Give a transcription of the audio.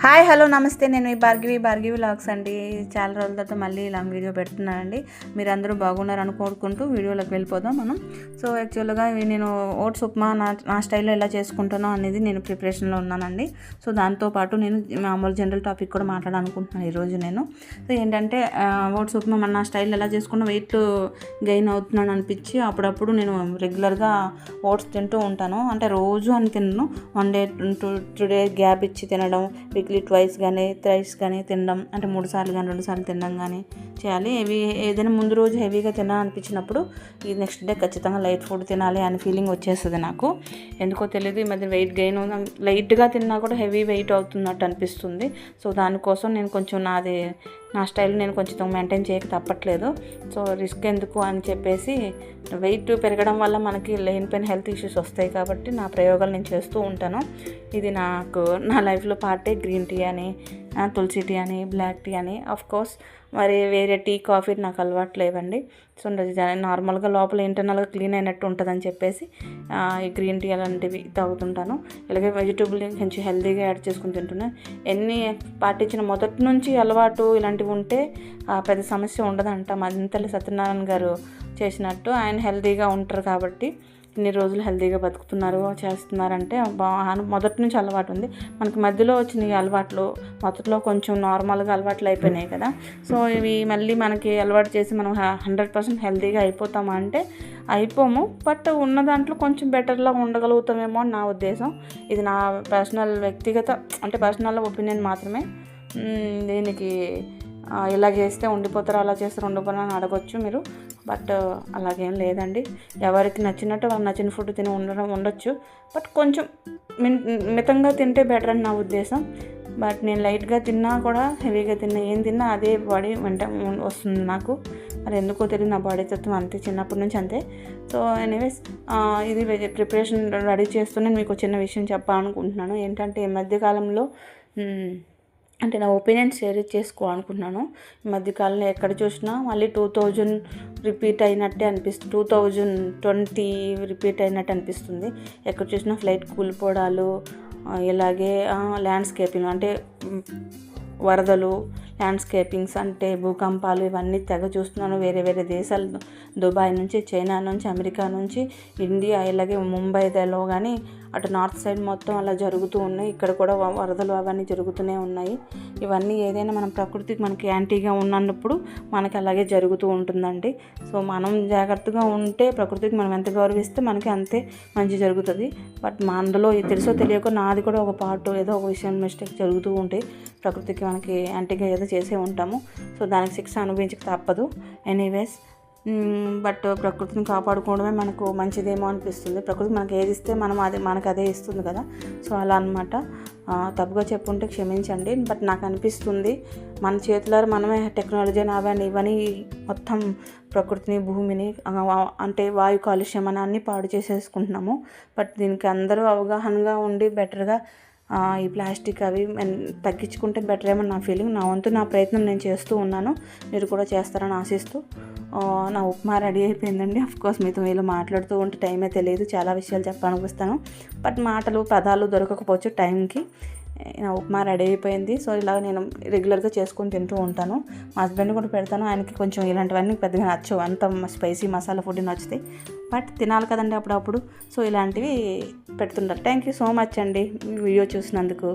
Hi hello నమస్తే, నేను మీ Bhargavi vlogs అండి. చాలా రోజుల తర్వాత మళ్ళీ ఇలా వీడియో పెడుతున్నానండి. మీరు అందరూ బాగున్నారని కోరుకుంటూ వీడియోలోకి వెళ్ళిపోదాం మనం. సో యాక్చువల్గా నేను ఓట్స్ ఉప్మా నా స్టైల్లో ఎలా చేసుకుంటానో అనేది నేను ప్రిపరేషన్లో ఉన్నానండి. సో దాంతోపాటు నేను మామూలు జనరల్ టాపిక్ కూడా మాట్లాడాలనుకుంటున్నాను ఈరోజు నేను. సో ఏంటంటే ఓట్స్ ఉప్మా నా స్టైల్ ఎలా చేసుకున్న వెయిట్ గెయిన్ అవుతున్నాను అనిపించి అప్పుడప్పుడు నేను రెగ్యులర్గా ఓట్స్ తింటూ ఉంటాను. అంటే రోజు అని తినను, 1 డే 2 డే గ్యాప్ ఇచ్చి తినడం, వీక్లీ ట్వైస్ కానీ థ్రైస్ కానీ తినడం, అంటే 3 సార్లు కానీ 2 సార్లు తినడం కానీ చేయాలి. ఏదైనా ముందు రోజు హెవీగా తినాలనిపించినప్పుడు ఈ నెక్స్ట్ డే ఖచ్చితంగా లైట్ ఫుడ్ తినాలి అనే ఫీలింగ్ వచ్చేస్తుంది నాకు. ఎందుకో తెలియదు, ఈ మధ్య వెయిట్ గెయిన్ లైట్గా తిన్నా కూడా హెవీ వెయిట్ అవుతున్నట్టు అనిపిస్తుంది. సో దానికోసం నేను కొంచెం నా స్టైల్ నేను కొంచెం మెయింటైన్ చేయక తప్పట్లేదు. సో రిస్క్ ఎందుకు అని చెప్పేసి, వెయిట్ పెరగడం వల్ల మనకి లేనిపోయిన హెల్త్ ఇష్యూస్ వస్తాయి కాబట్టి నా ప్రయోగాలు నేను చేస్తూ ఉంటాను. ఇది నాకు నా లైఫ్లో పార్టే. గ్రీన్ టీ అని, తులసి టీ అని, బ్లాక్ టీ అని, కోర్స్ మరి వేరే టీ కాఫీ నాకు అలవాటు లేవండి. సో నార్మల్గా లోపల ఇంటర్నల్గా క్లీన్ అయినట్టు ఉంటుందని చెప్పేసి ఈ గ్రీన్ టీ అలాంటివి తాగుతుంటాను. ఇలాగే వెజిటబుల్ కొంచెం హెల్తీగా యాడ్ చేసుకుని తింటున్నాను. ఎన్ని పాటించిన మొదటి నుంచి అలవాటు ఇలాంటివి ఉంటే పెద్ద సమస్య ఉండదంట. మదింతల్లి సత్యనారాయణ గారు చేసినట్టు ఆయన హెల్తీగా ఉంటారు కాబట్టి ఇన్ని రోజులు హెల్తీగా బతుకుతున్నారు, చేస్తున్నారంటే మొదటి నుంచి అలవాటు ఉంది. మనకి మధ్యలో వచ్చిన ఈ అలవాట్లు మొదట్లో కొంచెం నార్మల్గా అలవాట్లు అయిపోయినాయి కదా. సో ఇవి మళ్ళీ మనకి అలవాటు చేసి మనం 100% హెల్తీగా అయిపోతామా అంటే అయిపోము. బట్ ఉన్న దాంట్లో కొంచెం బెటర్లా ఉండగలుగుతామేమో అని నా ఉద్దేశం. ఇది నా వ్యక్తిగత పర్సనల్ ఒపీనియన్ మాత్రమే. దీనికి ఇలా చేస్తే ఉండిపోతారు, అలా చేస్తారు ఉండిపోతారు అని అడగొచ్చు మీరు. బట్ అలాగేం లేదండి. ఎవరికి నచ్చినట్టు వాళ్ళకి నచ్చిన ఫుడ్ తిని ఉండొచ్చు. బట్ కొంచెం మితంగా తింటే బెటర్ అని నా ఉద్దేశం. బట్ నేను లైట్గా తిన్నా కూడా హెవీగా ఏం తిన్నా అదే బాడీ వెంట వస్తుంది నాకు. అది ఎందుకో తెలియదు, నా బాడీ తత్వం అంతే, చిన్నప్పటి నుంచి అంతే. సో ఎనీవేస్ ఇది ప్రిపరేషన్ రెడీ చేస్తూనే మీకు చిన్న విషయం చెప్పాలనుకుంటున్నాను. ఏంటంటే ఈ మధ్యకాలంలో నా ఒపీనియన్ షేర్ చేసుకోవాలనుకుంటున్నాను. ఈ మధ్యకాలంలో ఎక్కడ చూసినా మళ్ళీ 2000 రిపీట్ అయినట్టే అనిపిస్తుంది, 2020 రిపీట్ అయినట్టు అనిపిస్తుంది. ఎక్కడ చూసినా ఫ్లైట్ కూలిపోవడాలు, ఇలాగే ల్యాండ్స్కేపింగ్ అంటే వరదలు, ల్యాండ్స్కేపింగ్స్ అంటే భూకంపాలు, ఇవన్నీ తెగ చూస్తున్నాను. వేరే వేరే దేశాలు, దుబాయ్ నుంచి, చైనా నుంచి, అమెరికా నుంచి, ఇండియా, ఇలాగే ముంబైలో కానీ అటు నార్త్ సైడ్ మొత్తం అలా జరుగుతూ ఉన్నాయి. ఇక్కడ కూడా వరదలు అవన్నీ జరుగుతూనే ఉన్నాయి. ఇవన్నీ ఏదైనా మనం ప్రకృతికి మనకి యాంటీగా ఉన్నప్పుడు మనకి అలాగే జరుగుతూ ఉంటుందండి. సో మనం జాగ్రత్తగా ఉంటే, ప్రకృతికి మనం ఎంత గౌరవిస్తే మనకి అంతే మంచి జరుగుతుంది. బట్ అందులో తెలుసో తెలియకో నాది కూడా ఒక పార్ట్, ఏదో ఒక విషయం మిస్టేక్ జరుగుతూ ఉంటాయి. ప్రకృతికి మనకి యాంటీగా ఏదో చేసే ఉంటాము. సో దానికి శిక్ష అనుభవించక తప్పదు. ఎనీవేస్ బట్ ప్రకృతిని కాపాడుకోవడమే మనకు మంచిదేమో అనిపిస్తుంది. ప్రకృతి మనకి ఏది ఇస్తే మనకు అదే ఇస్తుంది కదా. సో అలా అనమాట. తప్పుగా చెప్పుంటే క్షమించండి. బట్ నాకు అనిపిస్తుంది మన చేతులారా మనమే టెక్నాలజీ ఇవన్నీ మొత్తం ప్రకృతిని, భూమిని, అంటే వాయు కాలుష్యం అని అన్నీ పాడు చేసేసుకుంటున్నాము. బట్ దీనికి అందరూ అవగాహనగా ఉండి బెటర్గా ఈ ప్లాస్టిక్ అవి తగ్గించుకుంటే బెటర్ ఏమో నా ఫీలింగ్. నా వంతు నా ప్రయత్నం నేను చేస్తూ ఉన్నాను, మీరు కూడా చేస్తారని ఆశిస్తూ నా ఉప్మా రెడీ అయిపోయిందండి. కోర్స్ మీతో వీళ్ళు మాట్లాడుతూ ఉంటే టైమే తెలియదు, చాలా విషయాలు చెప్పాలనిపిస్తాను. బట్ పదాలు దొరకకపోవచ్చు టైంకి. నా ఉప్మా రెడీ అయిపోయింది. సో ఇలా నేను రెగ్యులర్గా చేసుకొని తింటూ ఉంటాను. మా హస్బెండ్ కూడా పెడతాను. ఆయనకి కొంచెం ఇలాంటివన్నీ పెద్దగా నచ్చవు, అంత స్పైసీ మసాలా ఫుడ్ నచ్చుతాయి. బట్ తినాలి కదండి అప్పుడప్పుడు. సో ఇలాంటివి పెడుతుంటారు. థ్యాంక్ యూ సో మచ్ అండి వీడియో చూసినందుకు.